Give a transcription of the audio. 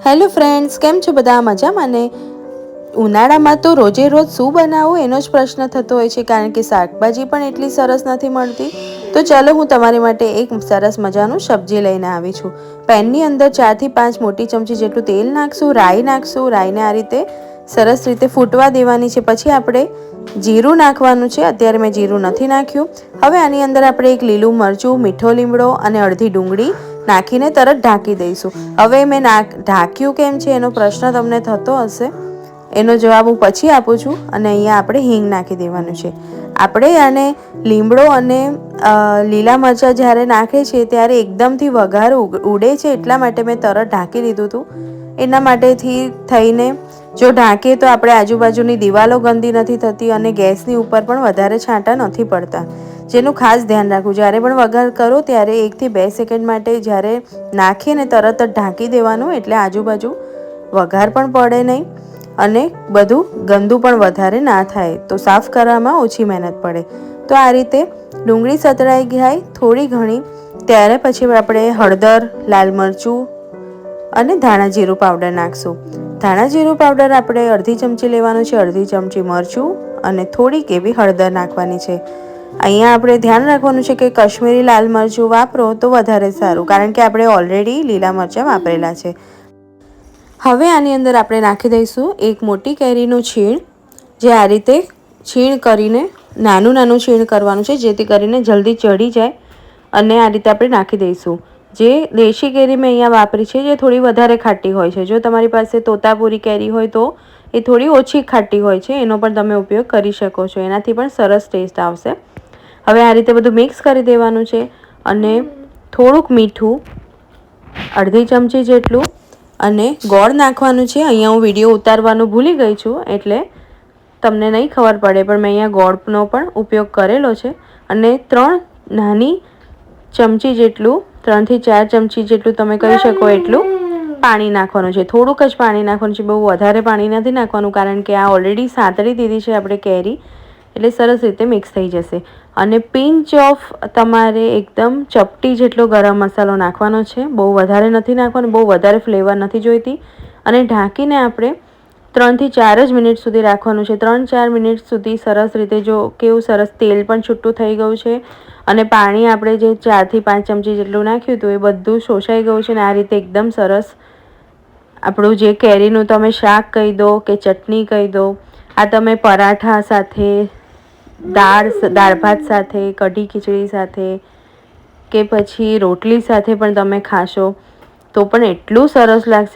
Hello friends, કેમ છો બધા? મજામાં ને? ઉનાળામાં તો રોજે રોજ શું બનાવવું એનો જ પ્રશ્ન થતો હોય છે, કારણ કે શાકભાજી પણ એટલી સરસ નથી મળતી. તો ચાલો હું તમારી માટે એક સરસ મજાનું સબ્જી લઈને આવી છું. પેનની અંદર 4 થી 5 મોટી ચમચી જેટલું તેલ નાખશું, રાઈ નાખશું. રાઈને આ રીતે સરસ રીતે ફૂટવા દેવાની છે. પછી આપણે જીરું નાખવાનું છે. અત્યારે મેં જીરું નથી નાખ્યું. હવે આની અંદર આપણે એક લીલું મરચું, મીઠો લીમડો અને અડધી ડુંગળી નાખીને તરત ઢાંકી દઈશું. હવે મેં ઢાંક્યું કેમ છે એનો પ્રશ્ન તમને થતો હશે. એનો જવાબ હું પછી આપું છું. અને અહીંયા આપણે હિંગ નાખી દેવાનું છે. આપણે આને લીમડો અને લીલા મરચાં જ્યારે નાખે છે ત્યારે એકદમથી વઘાર ઉડે છે, એટલા માટે મેં તરત ઢાંકી દીધું હતું. એના માટેથી થઈને જો ઢાંકીએ તો આપણે આજુબાજુની દિવાલો ગંદી નથી થતી અને ગેસની ઉપર પણ વધારે છાંટા નથી પડતા, જેનું ખાસ ધ્યાન રાખવું. જ્યારે પણ વઘાર કરો ત્યારે 1 થી 2 સેકન્ડ માટે જ્યારે નાખીએ ને તરત જ ઢાંકી દેવાનું, એટલે આજુબાજુ વઘાર પણ પડે નહીં અને બધું ગંદુ પણ વધારે ના થાય, તો સાફ કરવામાં ઓછી મહેનત પડે. તો આ રીતે ડુંગળી સતળાઈ જાય થોડી ઘણી, ત્યારે પછી આપણે હળદર, લાલ મરચું અને ધાણા જીરું પાવડર નાખશું. ધાણા જીરું પાવડર આપણે અડધી ચમચી લેવાનું છે, અડધી ચમચી મરચું અને થોડીક એવી હળદર નાખવાની છે. અહીંયા આપણે ધ્યાન રાખવાનું છે કે કાશ્મીરી લાલ મરચું વાપરો તો વધારે સારું, કારણ કે આપણે ઓલરેડી લીલા મરચાં વાપરેલા છે. હવે આની અંદર આપણે નાખી દઈશું એક મોટી કેરીનું છીણ, જે આ રીતે છીણ કરીને નાનું છીણ કરવાનું છે, જેથી કરીને જલ્દી ચડી જાય. અને આ રીતે આપણે નાખી દઈશું. જે દેશી કેરી મેં અહીંયા વાપરી છે, જે થોડી વધારે ખાટી હોય છે. જો તમારી પાસે તોતાપુરી કેરી હોય તો એ થોડી ઓછી ખાટી હોય છે, એનો પણ તમે ઉપયોગ કરી શકો છો. એનાથી પણ સરસ ટેસ્ટ આવશે. હવે આ રીતે બધું મિક્સ કરી દેવાનું છે અને થોડુંક મીઠું, અડધી ચમચી જેટલું, અને ગોળ નાખવાનું છે. અહીંયા હું વિડીયો ઉતારવાનું ભૂલી ગઈ છું, એટલે તમને નહીં ખબર પડે, પણ મેં અહીંયા ગોળનો પણ ઉપયોગ કરેલો છે. અને 3 નાની ચમચી જેટલું, 3 થી 4 ચમચી જેટલું તમે કહી શકો એટલું પાણી નાખવાનું છે. થોડુંક જ પાણી નાખવાનું છે, બહુ વધારે પાણી નથી નાખવાનું, કારણ કે આ ઓલરેડી સાંતળી દીધી છે આપણે કેરી, એટલે સરસ રીતે મિક્સ થઈ જશે. અને પિંચ ઓફ તમારે એકદમ ચપટી જેટલો ગરમ મસાલો નાખવાનો છે. બહુ વધારે નથી નાખવાનો, બહુ વધારે ફ્લેવર નથી જોઈતી. અને ઢાંકીને આપણે 3 થી 4 જ મિનિટ સુધી રાખવાનું છે. 3-4 મિનિટ સુધી સરસ રીતે, જો કેવું સરસ તેલ પણ છૂટું થઈ ગયું છે અને પાણી આપણે જે 4 થી 5 ચમચી જેટલું નાખ્યું હતું એ બધું શોષાઈ ગયું છે. અને આ રીતે એકદમ સરસ આપણું જે કેરીનું તમે શાક કહી દો કે ચટણી કહી દો, આ તમે પરાઠા સાથે, દાળ ભાત સાથે, કઢી ખીચડી સાથે કે પછી રોટલી સાથે પણ તમે ખાશો તો પણ એટલું સરસ લાગશે